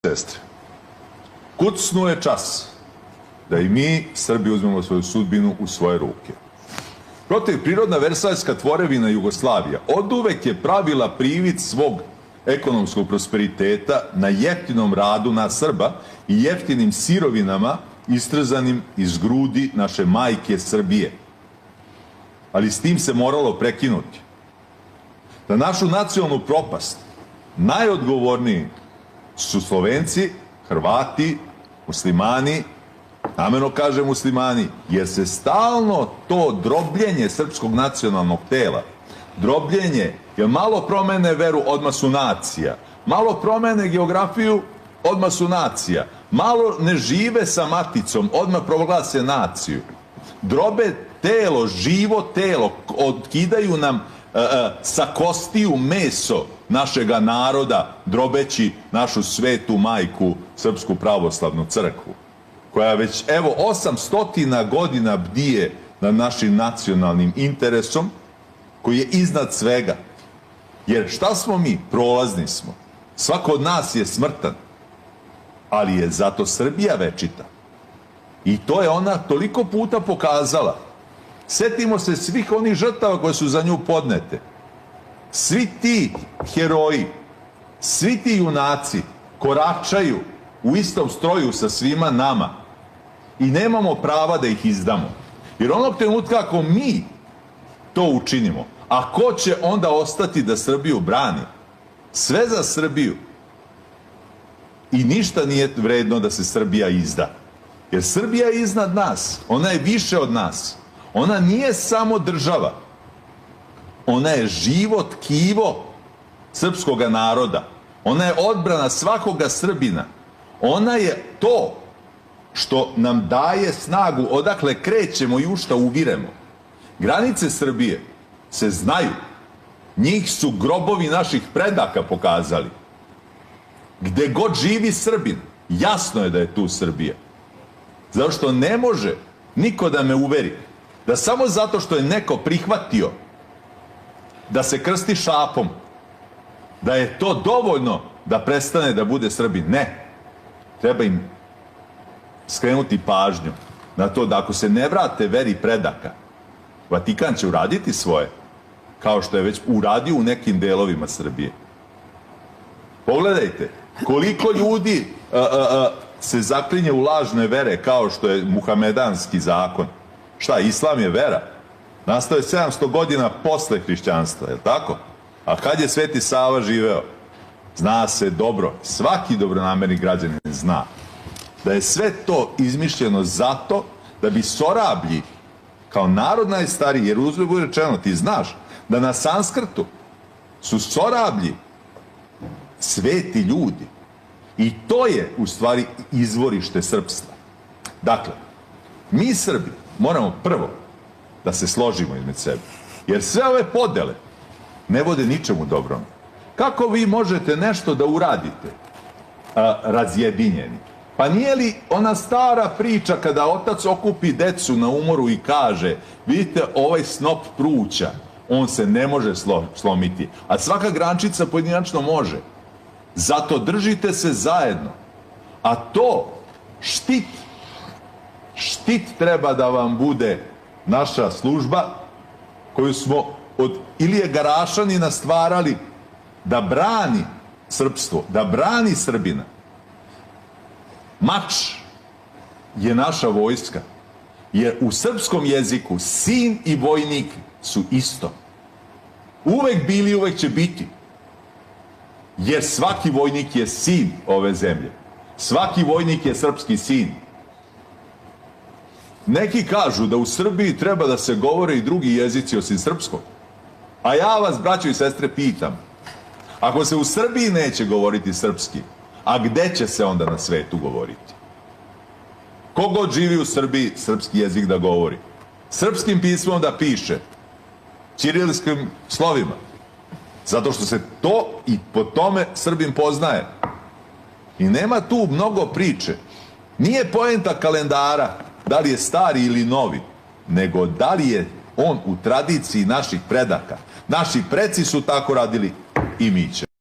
Sestre, kucnuo je čas da i mi, Srbi, uzmemo svoju sudbinu u svoje ruke. Protivprirodna versaljska tvorevina Jugoslavija oduvek je pravila privid svog ekonomskog prosperiteta na jeftinom radu nas Srba i jeftinim sirovinama istrzanim iz grudi naše majke Srbije. Ali s tim se moralo prekinuti. Na našu nacionalnu propast najodgovorniji su Slovenci, Hrvati, muslimani, namerno kažem muslimani, jer se stalno to drobljenje srpskog nacionalnog tela, drobljenje, jer malo promene veru, odmah su nacija, malo promene geografiju, odmah su nacija, malo ne žive sa maticom, odmah proglase naciju, drobe telo, živo telo, otkidaju nam sa kostiju meso našega naroda, drobeći našu svetu majku, Srpsku pravoslavnu crkvu, koja već evo 800 godina bdije nad našim nacionalnim interesom, koji je iznad svega. Jer šta smo mi? Prolazni smo. Svako od nas je smrtan, ali je zato Srbija večita. I to je ona toliko puta pokazala. Setimo se svih onih žrtava koje su za nju podnete. Svi ti heroji, svi ti junaci koračaju u istom stroju sa svima nama i nemamo prava da ih izdamo. Jer onog trenutka ako mi to učinimo, a ko će onda ostati da Srbiju brani? Sve za Srbiju. I ništa nije vredno da se Srbija izda. Jer Srbija je iznad nas, ona je više od nas. Ona nije samo država, ona je živo tkivo srpskoga naroda, ona je odbrana svakoga Srbina, ona je to što nam daje snagu odakle krećemo i u šta uviremo. Granice Srbije se znaju, njih su grobovi naših predaka pokazali. Gde god živi Srbin, jasno je da je tu Srbija. Zato što ne može niko da me uveri da samo zato što je neko prihvatio da se krsti šapom, da je to dovoljno da prestane da bude Srbin. Ne. Treba im skrenuti pažnju na to da ako se ne vrate veri predaka, Vatikan će uraditi svoje, kao što je već uradio u nekim delovima Srbije. Pogledajte, koliko ljudi se zaklinje u lažne vere, kao što je muhamedanski zakon. Šta, islam je vera? Nastao je 700 godina posle hrišćanstva, je li tako? A kad je Sveti Sava živeo? Zna se dobro, svaki dobronamerni građanin zna da je sve to izmišljeno zato da bi Sorablji, kao narod najstariji, jer uzme bude rečeno, ti znaš da na sanskrtu su Sorablji sveti ljudi. I to je u stvari izvorište srpstva. Dakle, mi Srbi moramo prvo da se složimo između sebe. Jer sve ove podele ne vode ničemu dobrom. Kako vi možete nešto da uradite razjedinjeni? Pa nije li ona stara priča kada otac okupi decu na umoru i kaže, vidite ovaj snop pruća, on se ne može slomiti, a svaka grančica pojedinačno može. Zato držite se zajedno. A to, štit treba da vam bude naša služba koju smo od Ilije Garašanina stvarali da brani srpstvo, da brani Srbina. Mač je naša vojska, jer u srpskom jeziku sin i vojnik su isto. Uvek bili i uvek će biti. Jer svaki vojnik je sin ove zemlje. Svaki vojnik je srpski sin. Neki kažu da u Srbiji treba da se govore i drugi jezici osim srpskog. A ja vas, braćo i sestre, pitam, ako se u Srbiji neće govoriti srpski, a gde će se onda na svetu govoriti? Kogod živi u Srbiji, srpski jezik da govori. Srpskim pismom da piše, ćirilskim slovima. Zato što se to i po tome Srbin poznaje. I nema tu mnogo priče. Nije poenta kalendara da li je stari ili novi, nego da li je on u tradiciji naših predaka. Naši preci su tako radili i mi ćemo.